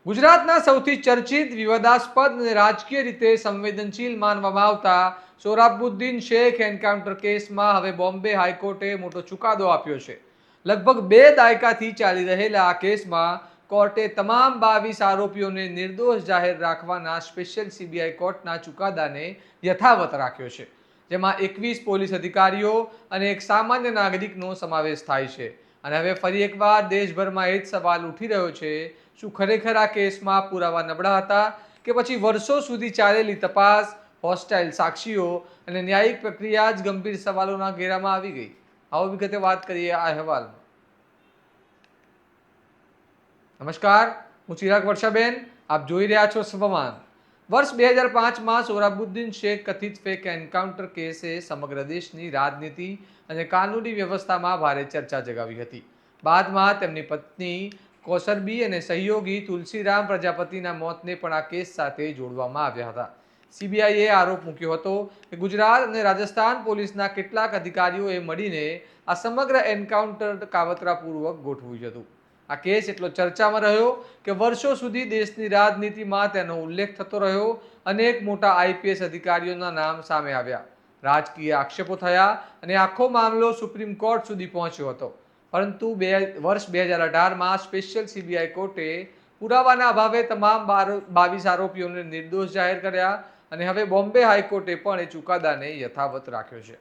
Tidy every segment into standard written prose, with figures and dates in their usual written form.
ગુજરાતના સૌથી ચર્ચિત, વિવાદાસ્પદ અને રાજકીય રીતે સંવેદનશીલ માનવામાં આવતા સોહરાબુદ્દીન શેખ એન્કાઉન્ટર કેસમાં હવે બોમ્બે હાઈકોર્ટે મોટો ચુકાદો આપ્યો છે. લગભગ 2 દાયકાથી ચાલી રહેલા આ કેસમાં કોર્ટે તમામ 22 આરોપીઓને નિર્દોષ જાહેર રાખવાના સ્પેશિયલ સીબીઆઈ કોર્ટના ચુકાદાને યથાવત રાખ્યો છે, જેમાં 21 પોલીસ અધિકારીઓ અને એક સામાન્ય નાગરિકનો સમાવેશ થાય છે. અને હવે ફરી એકવાર દેશભરમાં એ જ સવાલ ઉઠી રહ્યો છે, શું ખરેખર આ કેસમાં પુરાવા નબળા હતા કે પછી વર્ષો સુધી ચાલેલી તપાસ, હોસ્ટાઇલ સાક્ષીઓ અને ન્યાયિક પ્રક્રિયા જ ગંભીર સવાલોના ઘેરામાં આવી ગઈ? આવો વિગતે વાત કરીએ આ અહેવાલમાં. નમસ્કાર, હું ચિરાગ વર્ષાબેન. આપ જોઈ રહ્યા છો સ્વમાન. વર્ષ 2005માં સોહરાબુદ્દીન શેખ કથિત ફેક એન્કાઉન્ટર કેસે સમગ્ર દેશની રાજનીતિ અને કાનૂની વ્યવસ્થામાં ભારે ચર્ચા જગાવી હતી. બાદમાં તેમની પત્ની કૌસરબી અને સહયોગી તુલસીરામ પ્રજાપતિના મોતને પણ આ કેસ સાથે જોડવામાં આવ્યા હતા. સીબીઆઈએ આરોપ મૂક્યો હતો કે ગુજરાત અને રાજસ્થાન પોલીસના કેટલાક અધિકારીઓએ મળીને આ સમગ્ર એન્કાઉન્ટર કાવતરાપૂર્વક ગોઠવ્યું હતું. આ કેસ એટલો ચર્ચામાં રહ્યો કે વર્ષો સુધી દેશની રાજનીતિમાં તેનો ઉલ્લેખ થતો રહ્યો. અનેક મોટા આઈપીએસ અધિકારીઓના નામ સામે આવ્યા, રાજકીય આક્ષેપો થયા અને આખો મામલો સુપ્રીમ કોર્ટ સુધી પહોંચ્યો હતો. પરંતુ વર્ષ 2018માં સ્પેશિયલ સીબીઆઈ કોર્ટે પુરાવાના અભાવે તમામ 22 આરોપીઓને નિર્દોષ જાહેર કર્યા અને હવે બોમ્બે હાઈકોર્ટે પણ એ ચુકાદાને યથાવત રાખ્યો છે.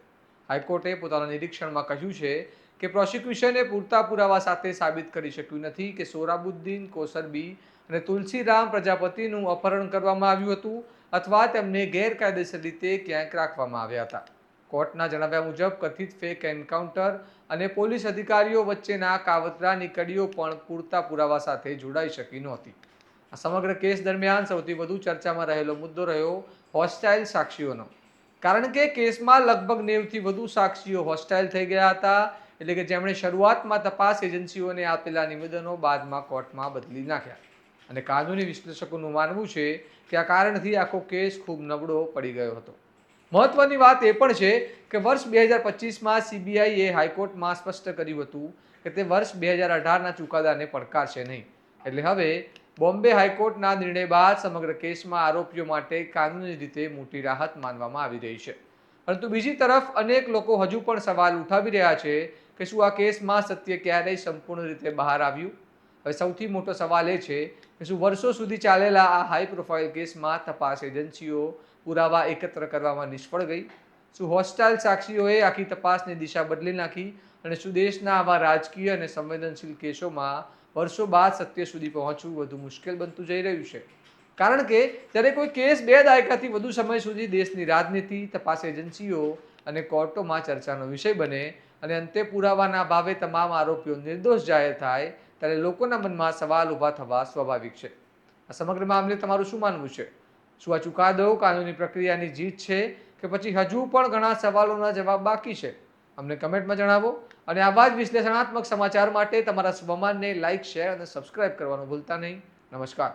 હાઈકોર્ટે પોતાના નિરીક્ષણમાં કહ્યું છે કે પ્રોસિક્યુશને પૂરતા પુરાવા સાથે સાબિત કરી શક્યું નથી કે સોહરાબુદ્દીન, કૌસરબી અને તુલસીરામ પ્રજાપતિનું અપહરણ કરવામાં આવ્યું હતું અથવા તેમને ગેરકાયદેસર રીતે ક્યાંક રાખવામાં આવ્યા હતા. કોર્ટના જણાવ્યા મુજબ કથિત ફેક એન્કાઉન્ટર અને પોલીસ અધિકારીઓ વચ્ચેના કાવતરાની કડીઓ પણ પૂરતા પુરાવા સાથે જોડાઈ શકી નહોતી. આ સમગ્ર કેસ દરમિયાન સૌથી વધુ ચર્ચામાં રહેલો મુદ્દો રહ્યો હોસ્ટાઇલ સાક્ષીઓનો. કારણ કે કેસમાં લગભગ 90થી વધુ સાક્ષીઓ હોસ્ટાઇલ થઈ ગયા હતા, એટલે કે જેમણે શરૂઆતમાં તપાસ એજન્સીઓને આપેલા નિવેદનો બાદમાં કોર્ટમાં બદલી નાખ્યા. અને કાનૂની વિશ્લેષકોનું માનવું છે કે આ કારણથી આખો કેસ ખૂબ નબળો પડી ગયો હતો. મહત્વની વાત એ પણ છે કે વર્ષ 2025માં સીબીઆઈએ હાઈકોર્ટમાં સ્પષ્ટ કર્યું હતું કે તે વર્ષ 2018ના ચુકાદાને પડકારશે નહીં. એટલે હવે બોમ્બે હાઈકોર્ટના નિર્ણય બાદ સમગ્ર કેસમાં આરોપીઓ માટે કાનૂની રીતે મોટી રાહત માનવામાં આવી રહી છે. પરંતુ બીજી તરફ અનેક લોકો હજુ પણ સવાલ ઉઠાવી રહ્યા છે કે શું આ કેસમાં સત્ય ક્યારેય સંપૂર્ણ રીતે બહાર આવ્યું? હવે સૌથી મોટો સવાલ એ છે કે શું વર્ષો સુધી ચાલેલા આ હાઈ પ્રોફાઇલ કેસમાં તપાસ એજન્સીઓ પુરાવા એકત્ર કરવામાં નિષ્ફળ ગઈ? શું હોસ્ટાઇલ સાક્ષીઓએ આખી તપાસની દિશા બદલી નાખી? અને શું દેશના આવા રાજકીય અને સંવેદનશીલ કેસોમાં વર્ષો બાદ સત્ય સુધી પહોંચવું વધુ મુશ્કેલ બનતું જઈ રહ્યું છે? કારણ કે જ્યારે કોઈ કેસ 2 દાયકાથી વધુ સમય સુધી દેશની રાજનીતિ, તપાસ એજન્સીઓ અને કોર્ટોમાં ચર્ચાનો વિષય બને અને અંતે પુરાવાના અભાવે તમામ આરોપીઓ નિર્દોષ જાહેર થાય, ત્યારે લોકોના મનમાં સવાલ ઊભા થવા સ્વાભાવિક છે. આ સમગ્ર મામલે તમારું શું માનવું છે? શું આ ચુકાદો કાનૂની પ્રક્રિયાની જીત છે કે પછી હજુ પણ ઘણા સવાલોના જવાબ બાકી છે? અમને કમેન્ટમાં જણાવો. અને આવા જ વિશ્લેષણાત્મક સમાચાર માટે તમારા સ્વમાનને લાઇક, શેર અને સબસ્ક્રાઇબ કરવાનું ભૂલતા નહીં. નમસ્કાર.